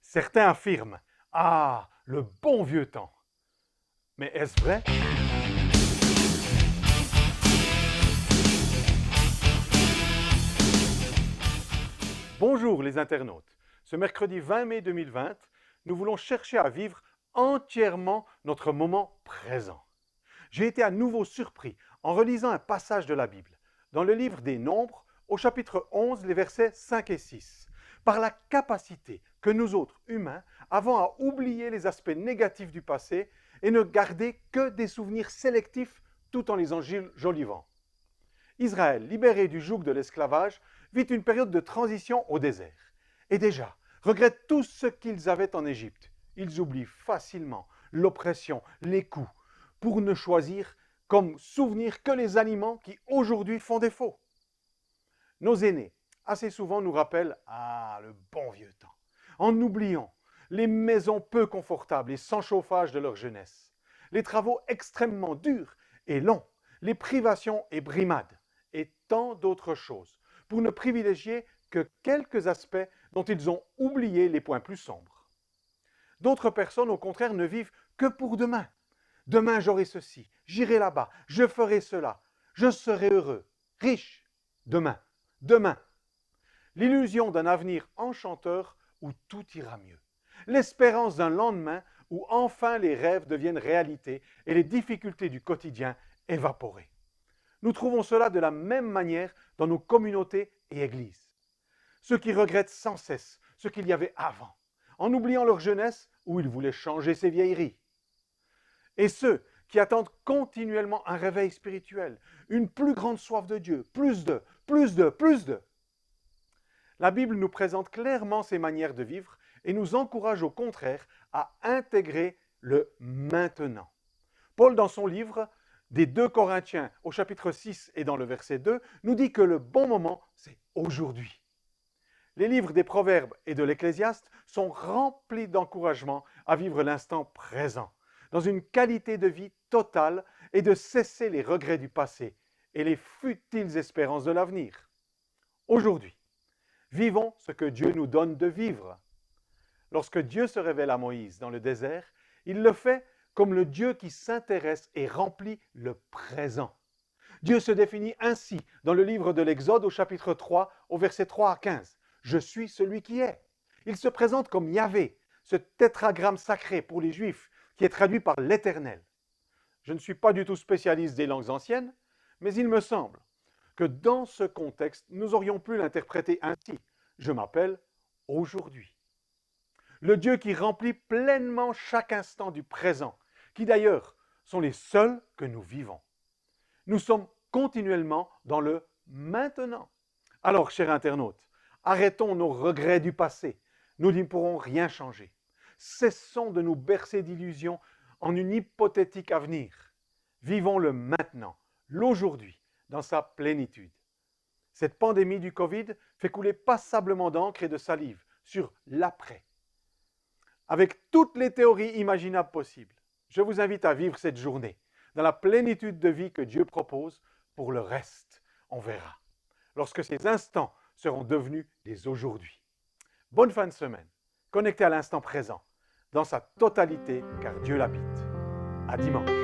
Certains affirment « Ah, le bon vieux temps ». Mais est-ce vrai? Bonjour les internautes. Ce mercredi 20 mai 2020, nous voulons chercher à vivre entièrement notre moment présent. J'ai été à nouveau surpris en relisant un passage de la Bible, dans le livre des Nombres, au chapitre 11, les versets 5 et 6, par la capacité que nous autres humains avons à oublier les aspects négatifs du passé et ne garder que des souvenirs sélectifs tout en les enjolivant. Israël, libéré du joug de l'esclavage, vit une période de transition au désert. Et déjà, regrette tout ce qu'ils avaient en Égypte. Ils oublient facilement l'oppression, les coups, pour ne choisir comme souvenir que les aliments qui aujourd'hui font défaut. Nos aînés, assez souvent, nous rappellent « Ah, le bon vieux temps », en oubliant les maisons peu confortables et sans chauffage de leur jeunesse, les travaux extrêmement durs et longs, les privations et brimades, et tant d'autres choses, pour ne privilégier que quelques aspects dont ils ont oublié les points plus sombres. D'autres personnes, au contraire, ne vivent que pour demain. Demain, j'aurai ceci, j'irai là-bas, je ferai cela, je serai heureux, riche. Demain, demain. L'illusion d'un avenir enchanteur où tout ira mieux. L'espérance d'un lendemain où enfin les rêves deviennent réalité et les difficultés du quotidien évaporées. Nous trouvons cela de la même manière dans nos communautés et églises. Ceux qui regrettent sans cesse ce qu'il y avait avant, en oubliant leur jeunesse où ils voulaient changer ces vieilleries. Et ceux qui attendent continuellement un réveil spirituel, une plus grande soif de Dieu, plus de. La Bible nous présente clairement ces manières de vivre et nous encourage au contraire à intégrer le maintenant. Paul, dans son livre des 2 Corinthiens au chapitre 6 et dans le verset 2, nous dit que le bon moment, c'est aujourd'hui. Les livres des Proverbes et de l'Ecclésiaste sont remplis d'encouragement à vivre l'instant présent, dans une qualité de vie totale et de cesser les regrets du passé et les futiles espérances de l'avenir. Aujourd'hui, vivons ce que Dieu nous donne de vivre. Lorsque Dieu se révèle à Moïse dans le désert, il le fait comme le Dieu qui s'intéresse et remplit le présent. Dieu se définit ainsi dans le livre de l'Exode au chapitre 3, au verset 3 à 15. « Je suis celui qui est ». Il se présente comme Yahvé, ce tétragramme sacré pour les Juifs qui est traduit par l'Éternel. Je ne suis pas du tout spécialiste des langues anciennes, mais il me semble que dans ce contexte, nous aurions pu l'interpréter ainsi. Je m'appelle aujourd'hui. Le Dieu qui remplit pleinement chaque instant du présent, qui d'ailleurs sont les seuls que nous vivons. Nous sommes continuellement dans le maintenant. Alors, chers internautes, arrêtons nos regrets du passé. Nous n'y pourrons rien changer. Cessons de nous bercer d'illusions en une hypothétique avenir. Vivons le maintenant, l'aujourd'hui, dans sa plénitude. Cette pandémie du Covid fait couler passablement d'encre et de salive sur l'après. Avec toutes les théories imaginables possibles, je vous invite à vivre cette journée dans la plénitude de vie que Dieu propose. Pour le reste, on verra, lorsque ces instants seront devenus des aujourd'hui. Bonne fin de semaine, connecté à l'instant présent, dans sa totalité, car Dieu l'habite. À dimanche.